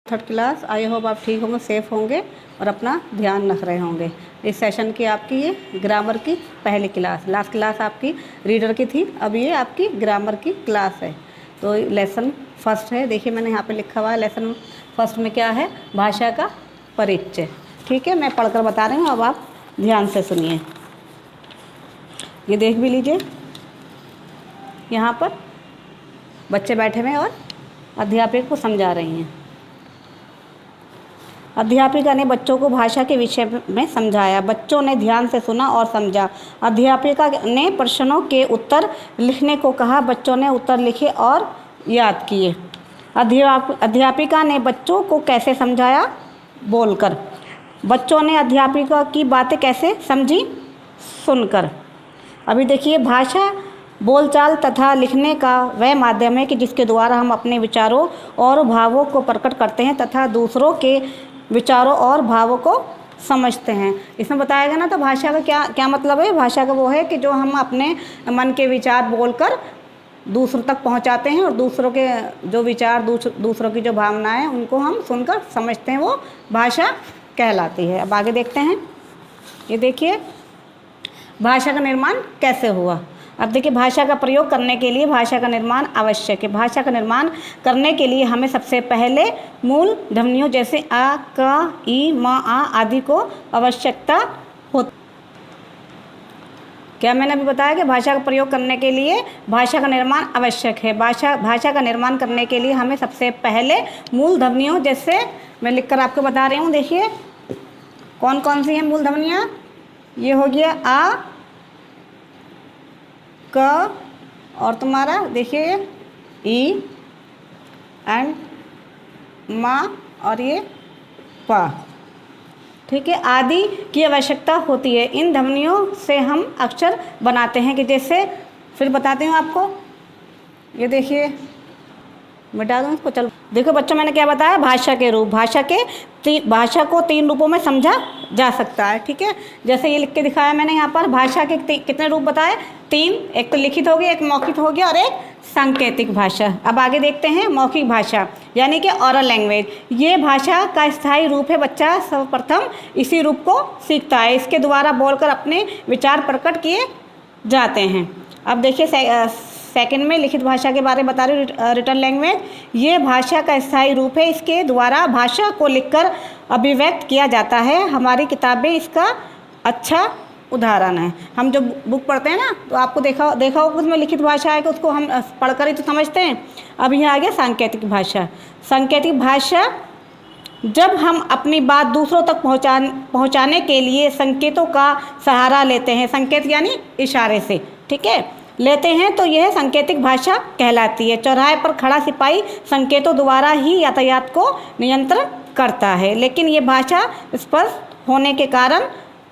Third class. I hope आप ठीक होंगे, सेफ होंगे और अपना ध्यान रख रहे होंगे। इस सेशन की आपकी ये ग्रामर की पहली क्लास, लास्ट क्लास आपकी रीडर की थी, अब ये आपकी ग्रामर की क्लास है। तो लेसन फर्स्ट है, देखिए मैंने यहाँ पे लिखा हुआ है लेसन फर्स्ट में क्या है, भाषा का परिचय। ठीक है, मैं पढ़कर बता रही हूँ, अब आप ध्यान से सुनिए। ये देख भी लीजिए, यहाँ पर बच्चे बैठे हुए हैं और अध्यापक को समझा रही हैं। अध्यापिका ने बच्चों को भाषा के विषय में समझाया। बच्चों ने ध्यान से सुना और समझा। अध्यापिका ने प्रश्नों के उत्तर लिखने को कहा। बच्चों ने उत्तर लिखे और याद किए। अध्यापिका ने बच्चों को कैसे समझाया? बोलकर। बच्चों ने अध्यापिका की बातें कैसे समझी? सुनकर। अभी देखिए, भाषा बोलचाल तथा लिखने का वह माध्यम है कि जिसके द्वारा हम अपने विचारों और भावों को प्रकट करते हैं तथा दूसरों के विचारों और भावों को समझते हैं। इसमें बताया गया ना, तो भाषा का क्या मतलब है? भाषा का वो है कि जो हम अपने मन के विचार बोलकर दूसरों तक पहुंचाते हैं और दूसरों के जो विचार, दूसरों की जो भावनाएं हैं, उनको हम सुनकर समझते हैं, वो भाषा कहलाती है। अब आगे देखते हैं। ये देखिए, भाषा का निर्माण कैसे हुआ। अब देखिए, भाषा का प्रयोग करने के लिए भाषा का निर्माण आवश्यक है। भाषा का निर्माण करने के लिए हमें सबसे पहले मूल ध्वनियों जैसे आ, क, ई, म, आ आदि को आवश्यकता होती। क्या मैंने अभी बताया कि भाषा का प्रयोग करने के लिए भाषा का निर्माण आवश्यक है। भाषा का निर्माण करने के लिए हमें सबसे पहले मूल ध्वनियों जैसे मैं लिखकर आपको बता रही हूँ। देखिए कौन कौन सी हैं मूल ध्वनियाँ। ये हो गया आ, क, और तुम्हारा देखिए ई एंड मा और ये पा। ठीक है, आदि की आवश्यकता होती है। इन ध्वनियों से हम अक्षर बनाते हैं कि जैसे, फिर बताती हूँ आपको। ये देखिए, मिटा दूँ इसको, चलो देखो बच्चों, मैंने क्या बताया, भाषा के रूप। भाषा को तीन रूपों में समझा जा सकता है। ठीक है, जैसे ये लिख के दिखाया मैंने यहाँ पर। भाषा के कितने रूप बताए? तीन। एक तो लिखित हो गया, एक मौखिक हो गया और एक सांकेतिक भाषा। अब आगे देखते हैं मौखिक भाषा, यानी कि ओरल लैंग्वेज। ये भाषा का स्थायी रूप है। बच्चा सर्वप्रथम इसी रूप को सीखता है। इसके द्वारा बोलकर अपने विचार प्रकट किए जाते हैं। अब देखिए सेकंड में लिखित भाषा के बारे में बता रही हूँ, रिटन लैंग्वेज। ये भाषा का स्थायी रूप है। इसके द्वारा भाषा को लिखकर अभिव्यक्त किया जाता है। हमारी किताबें इसका अच्छा उदाहरण है। हम जब बुक पढ़ते हैं ना, तो आपको देखा होगा उसमें लिखित भाषा है कि उसको हम पढ़कर ही तो समझते हैं। अब यहाँ आ गया सांकेतिक भाषा। सांकेतिक भाषा, जब हम अपनी बात दूसरों तक पहुँचाने के लिए संकेतों का सहारा लेते हैं। संकेत यानी इशारे से, ठीक है, लेते हैं, तो यह सांकेतिक भाषा कहलाती है। चौराहे पर खड़ा सिपाही संकेतों द्वारा ही यातायात को नियंत्रण करता है, लेकिन ये भाषा स्पष्ट होने के कारण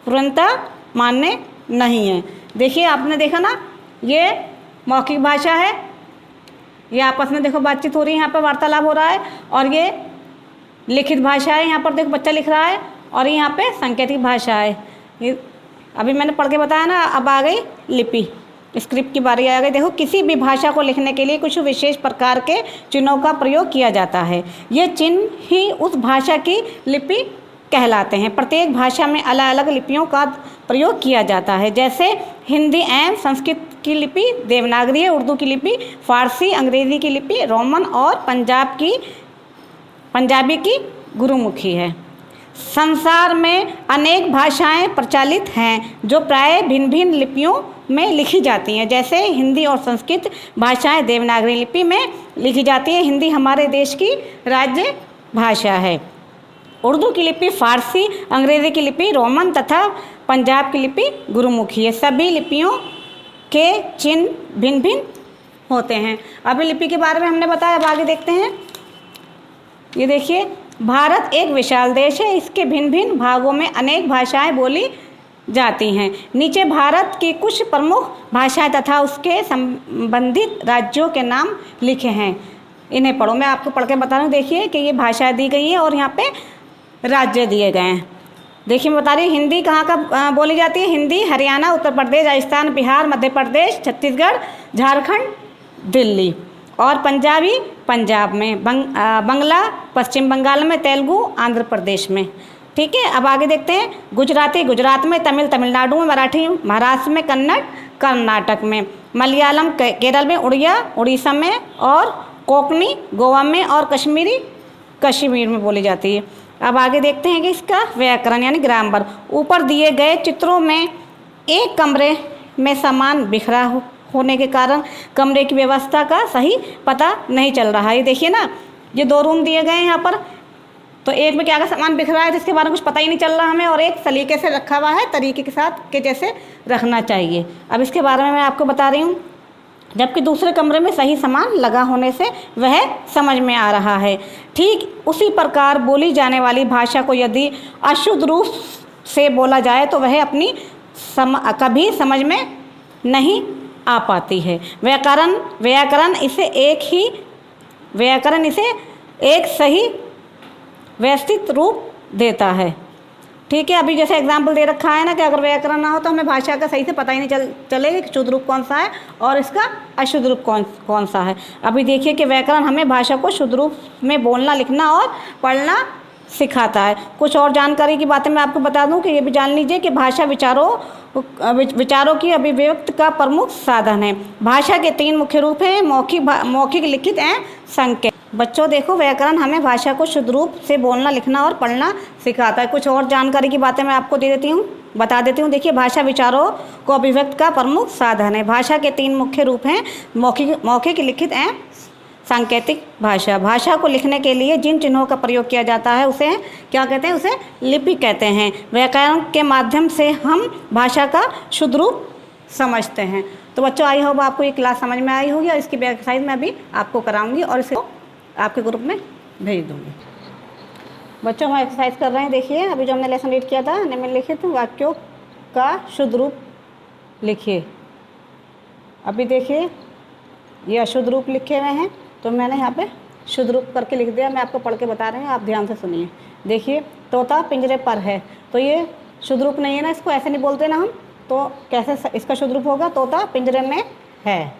पूर्णतः मान्य नहीं है। देखिए, आपने देखा ना, ये मौखिक भाषा है। ये आपस में देखो बातचीत हो रही है, यहाँ पर वार्तालाप हो रहा है। और ये लिखित भाषा है, यहाँ पर देखो बच्चा लिख रहा है। और यहाँ पे सांकेतिक भाषा है। ये अभी मैंने पढ़ के बताया ना। अब आ गई लिपि, स्क्रिप्ट की बारी आ गई। देखो, किसी भी भाषा को लिखने के लिए कुछ विशेष प्रकार के चिन्हों का प्रयोग किया जाता है। ये चिन्ह ही उस भाषा की लिपि कहलाते हैं। प्रत्येक भाषा में अलग अलग लिपियों का प्रयोग किया जाता है। जैसे हिंदी एवं संस्कृत की लिपि देवनागरी है, उर्दू की लिपि फारसी, अंग्रेजी की लिपि रोमन और पंजाबी की गुरुमुखी है। संसार में अनेक भाषाएं प्रचलित हैं जो प्राय भिन्न भिन्न लिपियों में लिखी जाती हैं। जैसे हिंदी और संस्कृत भाषाएं देवनागरी लिपि में लिखी जाती हैं। हिंदी हमारे देश की राज्य भाषा है। उर्दू की लिपि फारसी, अंग्रेजी की लिपि रोमन तथा पंजाब की लिपि गुरुमुखी है। सभी लिपियों के चिन्ह भिन्न भिन्न होते हैं। अभी लिपि के बारे में हमने बताया, अब आगे देखते हैं। ये देखिए, भारत एक विशाल देश है। इसके भिन्न भिन्न भागों में अनेक भाषाएं बोली जाती हैं। नीचे भारत की कुछ प्रमुख भाषाएं तथा उसके संबंधित राज्यों के नाम लिखे हैं, इन्हें पढ़ो। मैं आपको पढ़ के बता रहा हूँ। देखिए कि ये भाषाएं दी गई हैं और यहाँ पे राज्य दिए गए हैं। देखिए मैं बता रही हूँ, हिंदी कहाँ का बोली जाती है। हिंदी हरियाणा, उत्तर प्रदेश, राजस्थान, बिहार, मध्य प्रदेश, छत्तीसगढ़, झारखंड, दिल्ली। और पंजाबी पंजाब में, बंगला पश्चिम बंगाल में, तेलुगु आंध्र प्रदेश में। ठीक है, अब आगे देखते हैं। गुजराती गुजरात में, तमिल तमिलनाडु में, मराठी महाराष्ट्र में, कन्नड़ कर्नाटक में, मलयालम केरल में, उड़िया उड़ीसा में, और कोंकणी गोवा में, और कश्मीरी कश्मीर में बोली जाती है। अब आगे देखते हैं कि इसका व्याकरण यानी ग्रामर। ऊपर दिए गए चित्रों में एक कमरे में सामान बिखरा होने के कारण कमरे की व्यवस्था का सही पता नहीं चल रहा है। ये देखिए ना, ये 2 रूम दिए गए हैं यहाँ पर, तो एक में क्या का सामान बिखरा है जिसके बारे में कुछ पता ही नहीं चल रहा हमें, और एक सलीके से रखा हुआ है, तरीके के साथ के जैसे रखना चाहिए। अब इसके बारे में मैं आपको बता रही हूँ। जबकि दूसरे कमरे में सही सामान लगा होने से वह समझ में आ रहा है। ठीक उसी प्रकार बोली जाने वाली भाषा को यदि अशुद्ध रूप से बोला जाए तो वह अपनी कभी समझ में नहीं आ पाती है। व्याकरण इसे एक सही व्यवस्थित रूप देता है। ठीक है, अभी जैसे एग्जाम्पल दे रखा है ना कि अगर व्याकरण ना हो तो हमें भाषा का सही से पता ही नहीं चलेगा कि शुद्ध रूप कौन सा है और इसका अशुद्ध रूप कौन सा है। अभी देखिए कि व्याकरण हमें भाषा को शुद्ध रूप में बोलना, लिखना और पढ़ना सिखाता है। कुछ और जानकारी की बातें मैं आपको बता दूं कि ये भी जान लीजिए कि भाषा विचारों की अभिव्यक्ति का प्रमुख साधन है। भाषा के 3 मुख्य रूप हैं, मौखिक, लिखित एवं संकेत। बच्चों देखो, व्याकरण हमें भाषा को शुद्ध रूप से बोलना, लिखना और पढ़ना सिखाता है। कुछ और जानकारी की बातें मैं आपको बता देती हूँ। देखिए, भाषा विचारों को अभिव्यक्त का प्रमुख साधन है। भाषा के 3 मुख्य रूप हैं, मौखिक, लिखित एवं सांकेतिक भाषा। भाषा को लिखने के लिए जिन चिन्हों का प्रयोग किया जाता है उसे क्या कहते हैं? उसे लिपि कहते हैं। व्याकरण के माध्यम से हम भाषा का शुद्ध रूप समझते हैं। तो बच्चों, आई होप आपको ये क्लास समझ में आई होगी, और इसकी एक्सरसाइज मैं अभी आपको कराऊंगी और इसे आपके ग्रुप में भेज दूंगी। बच्चों, हम एक्सरसाइज कर रहे हैं। देखिए, अभी जो हमने लेसन रीड किया था, निम्नलिखित वाक्यों का शुद्ध रूप लिखिए। अभी देखिए, ये अशुद्ध रूप लिखे हुए हैं, तो मैंने यहाँ पे शुद्ध रूप करके लिख दिया। मैं आपको पढ़ के बता रही हूँ, आप ध्यान से सुनिए। देखिए, तोता पिंजरे पर है, तो ये शुद्ध रूप नहीं है ना, इसको ऐसे नहीं बोलते ना हम, तो कैसे इसका शुद्ध रूप होगा? तोता पिंजरे में है।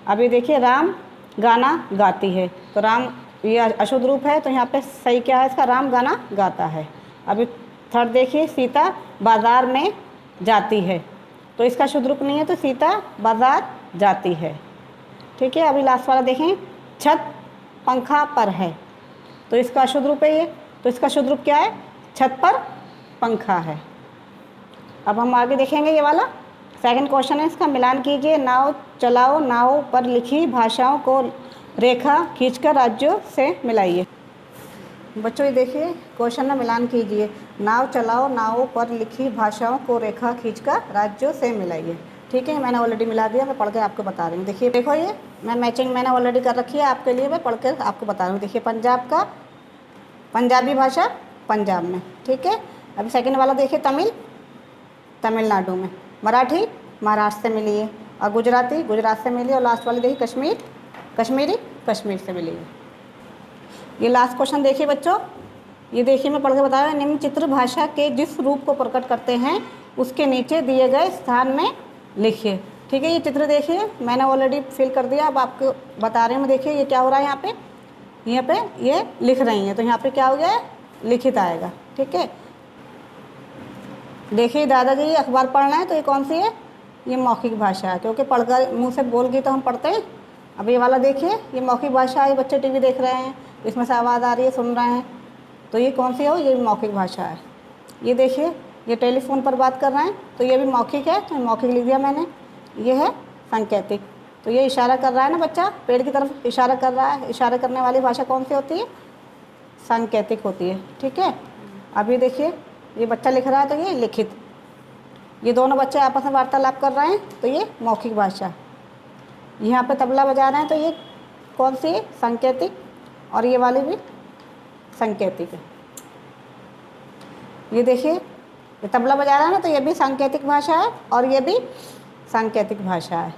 अभी देखिए, राम गाना गाती है, तो राम ये अशुद्ध रूप है, तो यहाँ पे सही क्या है इसका? राम गाना गाता है। अभी थर्ड देखिए, सीता बाजार में जाती है, तो इसका शुद्ध रूप नहीं है, तो सीता बाजार जाती है। ठीक है, अभी लास्ट वाला देखें, छत पंखा पर है, तो इसका शुद्ध रूप है ये, तो इसका शुद्ध रूप क्या है? छत पर पंखा है। अब हम आगे देखेंगे ये वाला सेकंड क्वेश्चन है, इसका मिलान कीजिए। नाव चलाओ, नाव पर लिखी भाषाओं को रेखा खींचकर राज्यों से मिलाइए। बच्चों, ये देखिए क्वेश्चन में मिलान कीजिए। नाव चलाओ, नाव पर लिखी भाषाओं को रेखा खींचकर राज्यों से मिलाइए। ठीक है, मैंने ऑलरेडी मिला दिया, मैं पढ़ के आपको बता रही हूँ। देखिए, देखो ये मैं मैचिंग मैंने ऑलरेडी कर रखी है आपके लिए, मैं पढ़ के आपको बता रही हूँ। देखिए, पंजाब का पंजाबी भाषा पंजाब में। ठीक है, अभी सेकंड वाला देखिए, तमिल तमिलनाडु में, मराठी महाराष्ट्र से मिली है, और गुजराती गुजरात से मिली, और लास्ट वाली देखिए कश्मीरी कश्मीर से मिली है। ये लास्ट क्वेश्चन देखिए बच्चों, ये देखिए मैं पढ़ के बता रहा हूँ। निम्न चित्र भाषा के जिस रूप को प्रकट करते हैं उसके नीचे दिए गए स्थान में लिखिए। ठीक है, ये चित्र देखिए मैंने ऑलरेडी फिल कर दिया, अब आपको बता रही हूँ। देखिए ये क्या हो रहा है, यहाँ पे ये लिख रही हैं, तो यहाँ पे क्या हो गया है? लिखित आएगा। ठीक है, देखिए दादाजी अखबार पढ़ रहे हैं, तो ये कौन सी है? ये मौखिक भाषा है, क्योंकि पढ़कर मुंह से बोल गई तो हम पढ़ते हैं। अब ये वाला देखिए, ये मौखिक भाषा है, बच्चे टीवी देख रहे हैं, इसमें से आवाज़ आ रही है, सुन रहे हैं, तो ये कौन सी है? ये मौखिक भाषा है। ये देखिए, ये टेलीफोन पर बात कर रहे हैं, तो ये भी मौखिक है, तो मौखिक लिख दिया मैंने। ये है सांकेतिक, तो ये इशारा कर रहा है ना बच्चा, पेड़ की तरफ इशारा कर रहा है। इशारा करने वाली भाषा कौन सी होती है? सांकेतिक होती है। ठीक है, अब ये देखिए, ये बच्चा लिख रहा है, तो ये लिखित। ये दोनों बच्चे आपस में वार्तालाप कर रहे हैं, तो ये मौखिक भाषा। यहाँ पे तबला बजा रहे हैं, तो ये कौन सी है? सांकेतिक, और ये वाली भी सांकेतिक है। ये देखिए, ये तबला बजा रहा है ना, तो ये भी सांकेतिक भाषा है, और ये भी सांकेतिक भाषा है।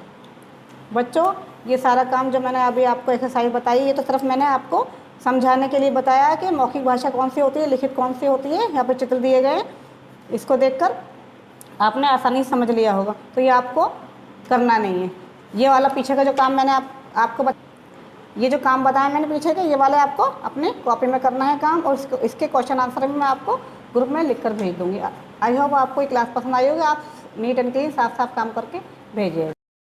बच्चों, ये सारा काम जो मैंने अभी आपको एक्सरसाइज बताई, ये तो सिर्फ मैंने आपको समझाने के लिए बताया है कि मौखिक भाषा कौन सी होती है, लिखित कौन सी होती है। यहाँ पर चित्र दिए गए, इसको देखकर आपने आसानी से समझ लिया होगा, तो ये आपको करना नहीं है। ये वाला पीछे का जो काम मैंने आपको ये जो काम बताया मैंने पीछे के, ये वाले आपको अपने कॉपी में करना है काम, और इसके क्वेश्चन आंसर भी मैं आपको ग्रुप में लिख कर भेज दूँगी। आई होप आपको ये क्लास पसंद आई होगी। आप नीट एंड क्लीन साफ साफ काम करके भेजिएगा।